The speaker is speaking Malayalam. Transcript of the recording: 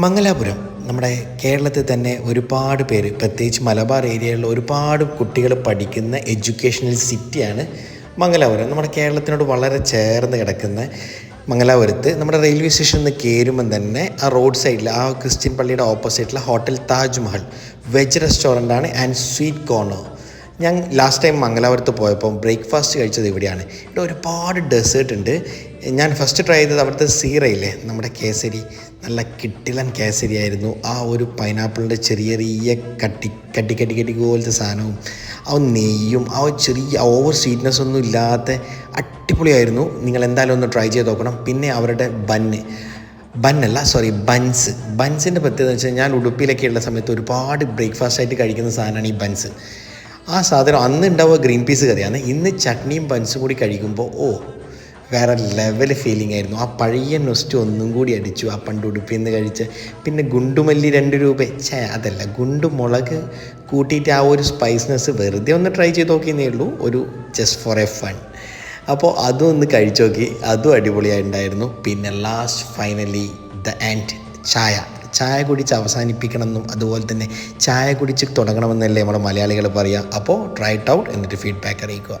മംഗലാപുരം നമ്മുടെ കേരളത്തിൽ തന്നെ ഒരുപാട് പേര്, പ്രത്യേകിച്ച് മലബാർ ഏരിയയിലുള്ള ഒരുപാട് കുട്ടികൾ പഠിക്കുന്ന എഡ്യൂക്കേഷണൽ സിറ്റിയാണ് മംഗലാപുരം. നമ്മുടെ കേരളത്തിനോട് വളരെ ചേർന്ന് കിടക്കുന്ന മംഗലാപുരത്ത് നമ്മുടെ റെയിൽവേ സ്റ്റേഷനിൽ നിന്ന് കയറുമ്പം തന്നെ ആ റോഡ് സൈഡിൽ ആ ക്രിസ്ത്യൻ പള്ളിയുടെ ഓപ്പോസിറ്റിലെ ഹോട്ടൽ താജ് മഹൽ വെജ് റെസ്റ്റോറൻ്റാണ് ആൻഡ് സ്വീറ്റ് കോർണർ. ഞാൻ ലാസ്റ്റ് ടൈം മംഗലാപുരത്ത് പോയപ്പോൾ ബ്രേക്ക്ഫാസ്റ്റ് കഴിച്ചത് ഇവിടെയാണ്. ഇവിടെ ഒരുപാട് ഡെസേർട്ട് ഉണ്ട്. ഞാൻ ഫസ്റ്റ് ട്രൈ ചെയ്തത് അവിടുത്തെ സീറയില്ലേ, നമ്മുടെ കേസരി, നല്ല കിട്ടിലൻ കേസരി ആയിരുന്നു. ആ ഒരു പൈനാപ്പിളിൻ്റെ ചെറിയ ചെറിയ കട്ടി പോലത്തെ സാധനവും ആ നെയ്യും ആ ചെറിയ ഓവർ സ്വീറ്റ്നെസ് ഒന്നും ഇല്ലാത്ത അടിപൊളിയായിരുന്നു. നിങ്ങൾ എന്തായാലും ഒന്ന് ട്രൈ ചെയ്ത് നോക്കണം. പിന്നെ അവരുടെ ബൻസിൻ്റെ പ്രത്യേകത എന്ന് വെച്ചാൽ, ഞാൻ ഉടുപ്പിയിലൊക്കെ ഉള്ള സമയത്ത് ഒരുപാട് ബ്രേക്ക്ഫാസ്റ്റ് ആയിട്ട് കഴിക്കുന്ന സാധനമാണ് ഈ ബൻസ്. ആ സാധനം അന്ന് ഉണ്ടാവുക ഗ്രീൻ പീസ് കറിയാണ്. ഇന്ന് ചട്നിയും ബൻസും കൂടി കഴിക്കുമ്പോൾ വേറെ ലെവൽ ഫീലിംഗ് ആയിരുന്നു. ആ പഴയ നൊസ്റ്റ് ഒന്നും കൂടി അടിച്ചു, ആ പണ്ട് ഉടുപ്പിൽ നിന്ന് കഴിച്ച്. പിന്നെ ഗുണ്ടുമല്ലി 2 രൂപ, അതല്ല, ഗുണ്ടുമുളക് കൂട്ടിയിട്ട് ആ ഒരു സ്പൈസ്നെസ് വെറുതെ ഒന്ന് ട്രൈ ചെയ്ത് നോക്കിയെന്നേ ഉള്ളൂ, ഒരു ജസ്റ്റ് ഫോർ എ ഫൺ. അപ്പോൾ അതും ഒന്ന് കഴിച്ചു നോക്കി, അതും അടിപൊളിയായിട്ടുണ്ടായിരുന്നു. പിന്നെ ലാസ്റ്റ് ഫൈനലി ദ എൻഡ്, ചായ കുടിച്ച് അവസാനിപ്പിക്കണമെന്നും അതുപോലെ തന്നെ ചായ കുടിച്ച് തുടങ്ങണമെന്നല്ലേ നമ്മുടെ മലയാളികൾ പറയുക. അപ്പോൾ ട്രൈ ഇറ്റ് ഔട്ട്, എന്നിട്ട് ഫീഡ്ബാക്ക് അറിയിക്കുക.